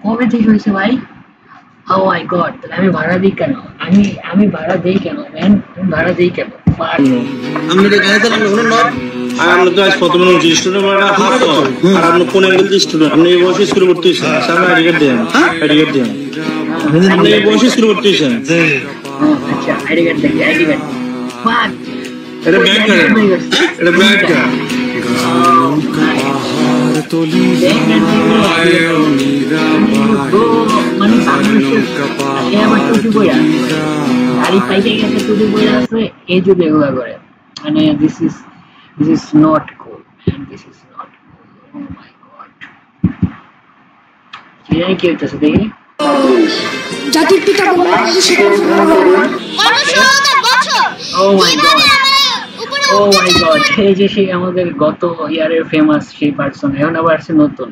কবে থেকে হয়েছে ভাই? ও মাই গড, তাহলে আমি ভাড়া দিই কেন? আমি ভাড়া দেই কেন ম্যান? আমি ভাড়া দেই কেন? আমরা গাড়িতে হলো না। আর আমরা তো আজ প্রথম স্টুডেন্ট বড় হাত আর আমরা কোন অ্যাঙ্গেল স্টুডেন্ট আপনি বসে স্কুলে ভর্তি হয়েছেন সামনে আইডি কার্ড দেন আইডি কার্ড দেন আপনি বসে স্কুলে ভর্তি হয়েছেন আচ্ছা আইডি কার্ড দেখি আইডি কার্ড বাট এটা ব্যাংক কার্ড এটা ব্যাংক কার্ড তোলি আয়ো নীরা মানে গাড়ি পাইতে গেছে টুপি পরে আছে এই যুগে এগুলা করে মানে this is not cool and this is not cool oh my god কি হইতেছে দেখি জাতির পিতা বাংলাদেশের ও মাই গড এই যে সেই আমাদের গত ইয়ারের ফেমাস সেই পারসন এখন আবার আছে নতুন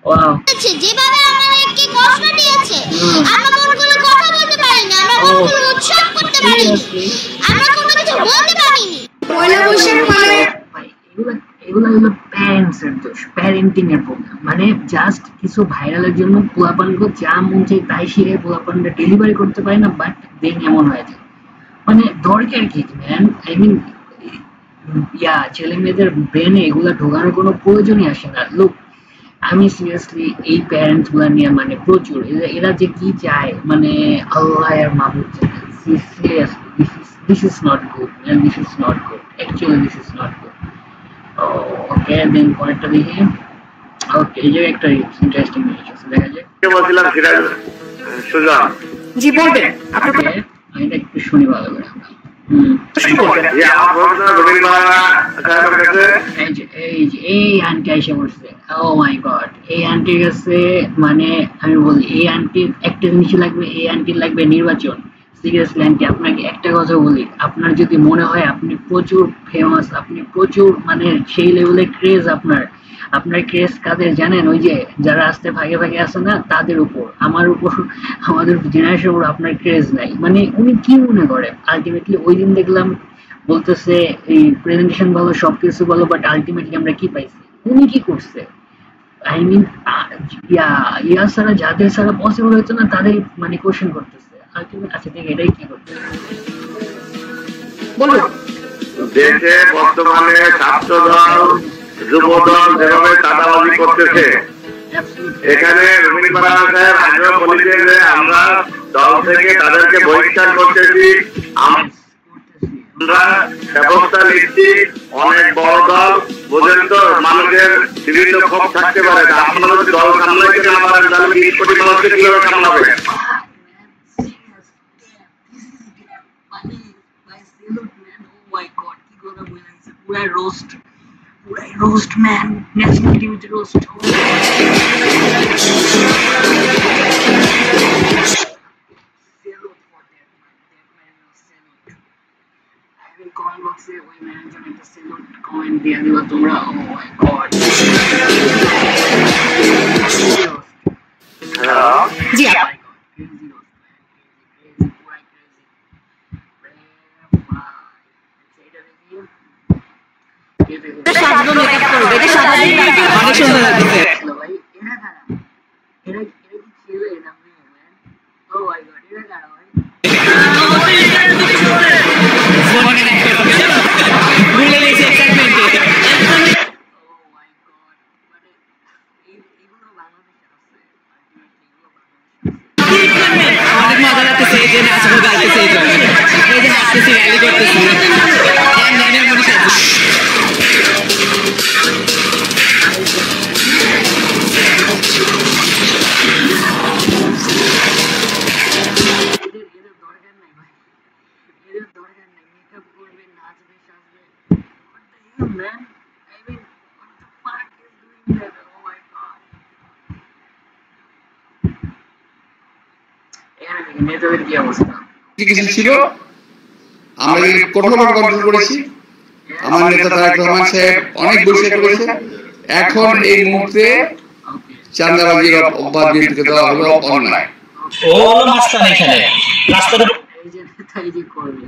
ওয়াও যেভাবে আমাদেরকে কষ্ট দিয়েছে আমরা মনগুলো কথা বলতে পারিনি আমরা মনগুলো উৎসব করতে পারিনি আমরা কোনো কিছু বলতে পারিনি পয়লা বৈশাখ মানে এগুলো হলো প্যারেন্টসের দোষ, প্যারেন্টিং এর প্রবলেম। মানে জাস্ট কিছু ভাইরালের জন্য পোলাপানকে যা মন চাই তাই শিখে পোলাপানটা ডেলিভারি করতে পারে না, বাট দেন এমন হয়ে যায়। মানে দরকার কি ম্যান? আই মিন ছেলে মেয়েদের ব্রেনে এগুলা ঢোকানোর কোনো প্রয়োজনই আসে না। লোক আমি সিরিয়াসলি এই প্যারেন্টস গুলা নিয়ে মানে প্রচুর এরা যে কি চায় মানে আল্লাহ আর Mahbub seriously this is not good man, this is not good, actually this is not good. Okay then পরেরটা দেখি। ওকে এই যে একটা ইন্টারেস্টিং জিনিস আছে, দেখা যায় বলছিলাম সেটা সুজা জি বলবেন আপনি এটা একটু শুনি ভালো করে আমরা। এই আন্টি এসে বসছে, ও মাই গড। এই আন্টির কাছে মানে আমি বলি এই আন্টির একটা জিনিস লাগবে, এই আন্টির লাগবে নির্বাচন। সিরিয়াসলি আন্টি আপনাকে একটা কথা বলি, আপনার যদি মনে হয় আপনি প্রচুর ফেমাস, আপনি প্রচুর মানে সেই লেভেলের ক্রেজ, আপনার ক্রেজ কাদের জানেন? ওই যে যারা আসতে ভাগে ভাগে আসে না তাদের উপর, আমার উপর, আমাদের জেনারেশনের উপর আপনার ক্রেজ নাই। মানে উনি কি মনে করেন আলটিমেটলি? ওই দিন দেখলাম বলতেছে এই প্রেজেন্টেশন ভালো, সবকিছু ভালো, বাট আলটিমেটলি আমরা কি পাইছি? উনি কি করছে? আই মিন ইয়া ছাড়া যাদের ছাড়া পসিবল হতো না তাদের মানে কোশ্চেন করতেছে আলটিমেট। আচ্ছা ঠিক এটাই কি করতেছে বলুন। দেশে বর্তমানে ছাত্রদল যুবদল যেভাবে চাঁদাবাজি করতেছে, এখানে রুমিন বারা সাহেব আগেও বলেছেন যে আমরা দল থেকে তাদেরকে বহিষ্কার করতেছি, আমরা ব্যবস্থা নিচ্ছি। অনেক বড় দল বোঝেন তো, মানুষের বিভিন্ন ক্ষোভ থাকতে পারে, আপনারা যদি দল সামলাইতে না পারেন তাহলে 20 কোটি মানুষকে কিভাবে সামলাবেন? roast man, nationality with roast. Comment box এ ওই ম্যানেজার একটা সেলুট কমেন্ট দিয়ে দিবা তোমরা। ও মাই গড। হ্যালো জি অনেক মজা লাগতেছে এই যে নাচ গাইতেছে, এই যে হাসতেছি, র্যালি করতেছি। ছিল আমরা কঠোরভাবে কন্ট্রোল করেছি। আমার নেতা তারেক রহমান সাহেব অনেক বৈঠক করেছে। এখন এই মুহূর্তে চাঁদাবাজির অব্যাহত বিএনপিকে দেওয়া হলো অন্যায়। ও হলো মাস্টার এখানে রাস্তার এই যে নেতা এই যে করবে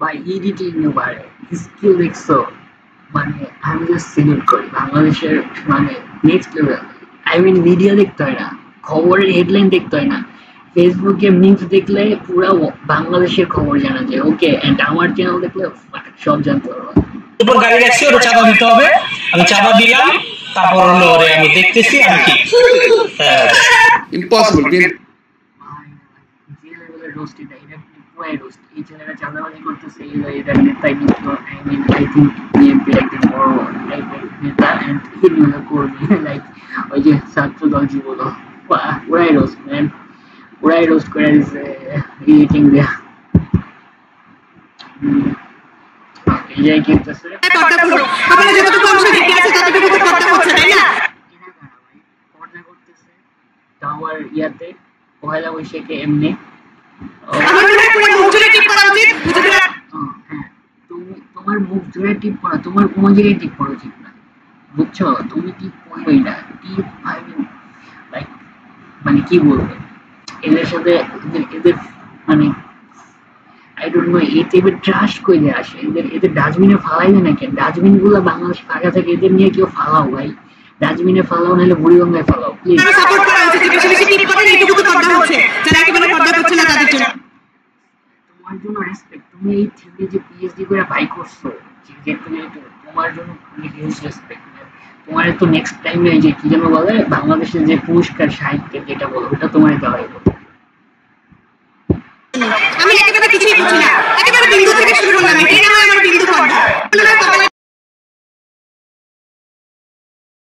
ভাই, এডিটিং পারে, স্কিল দেখছো মানে আমি জাস্ট সিলেক্ট করি বাংলাদেশের মানে next level. I mean media দেখতে হয় না, খবরের হেডলাইন দেখতে হয় না, ফেসবুকে মিমস দেখলে পুরো বাংলাদেশের খবর জানা যায়। ওকে, এন্ড আমার চ্যানেল দেখলে সব জানতে পারবো। উপর গাড়ি রাখছি, ওর চাপা দিতে হবে, আমি চাপা দিলাম, তারপর হলো ওরে আমি দেখতেছি আমি কি ইম্পসিবল। যে লেভেলের রোস্ট এটা, এটা পুরাই রোস্ট। এই ছেলেরা চাঁদাবাজি করতেছে, এটা নেতা কিন্তু I mean I think BNP একজন বড় টাইপের নেতা এন্ড হিন্দু কর্মী, লাইক ওই যে ছাত্র দল জীবন, পুরাই রোস্ট ম্যান, পুরাই রোস্ট করে দিচ্ছে এডিটিং দেয়া। এই যে কি হচ্ছে আপনারা যতটুকু অংশ দেখে আছে ততটুকু করতে হচ্ছে, তাই না? পর্দা করতেছে টাওয়ার ইয়াতে পয়লা বৈশাখে এমনি। আমার মনে হয় তোমার মুখ জুড়ে টিপ করা উচিত। হ্যাঁ, তুমি তোমার মুখ জুড়ে টিপ করা, তোমার কোনো জায়গায় টিপ করা উচিত না, বুঝছো? তুমি টিপ করবেই না, টিপ লাইক মানে কি বলবো, এদের সাথে এদের মানে আই ডোন্ট নো, এই টাইপের ট্রাশ কইলে আসে, এদের ডাস্টবিনে ফালাই দেয় না কেন? ডাস্টবিন গুলো বাংলাদেশ ফাঁকা থাকে, এদের নিয়ে কেউ ফালাও ভাই, ডাস্টবিনে ফালাও, নাহলে বুড়িগঙ্গায় ফালাও প্লিজ। সাপোর্ট করা উচিত, বেশি বেশি টিপ করেন, এইটুকু তো পর্দা হচ্ছে, যারা একেবারে পর্দা করছে না তাদের জন্য। তোমার জন্য রেসপেক্ট, তুমি এই থিওরি যে পিএইচডি করে বাই করছো, যে তুমি তোমার জন্য হিউজ রেসপেক্ট। তোমার তো নেক্সট টাইমে যে কি যেন বলে বাংলাদেশের যে পুরস্কার সাহিত্যের যেটা বলো, ওটা তোমার দেওয়া হবে। আমি একেবারে কিছুই বুঝি না, একেবারে বিন্দু থেকে শুরু করলাম, এটাই না আমার বিন্দু পর্দা।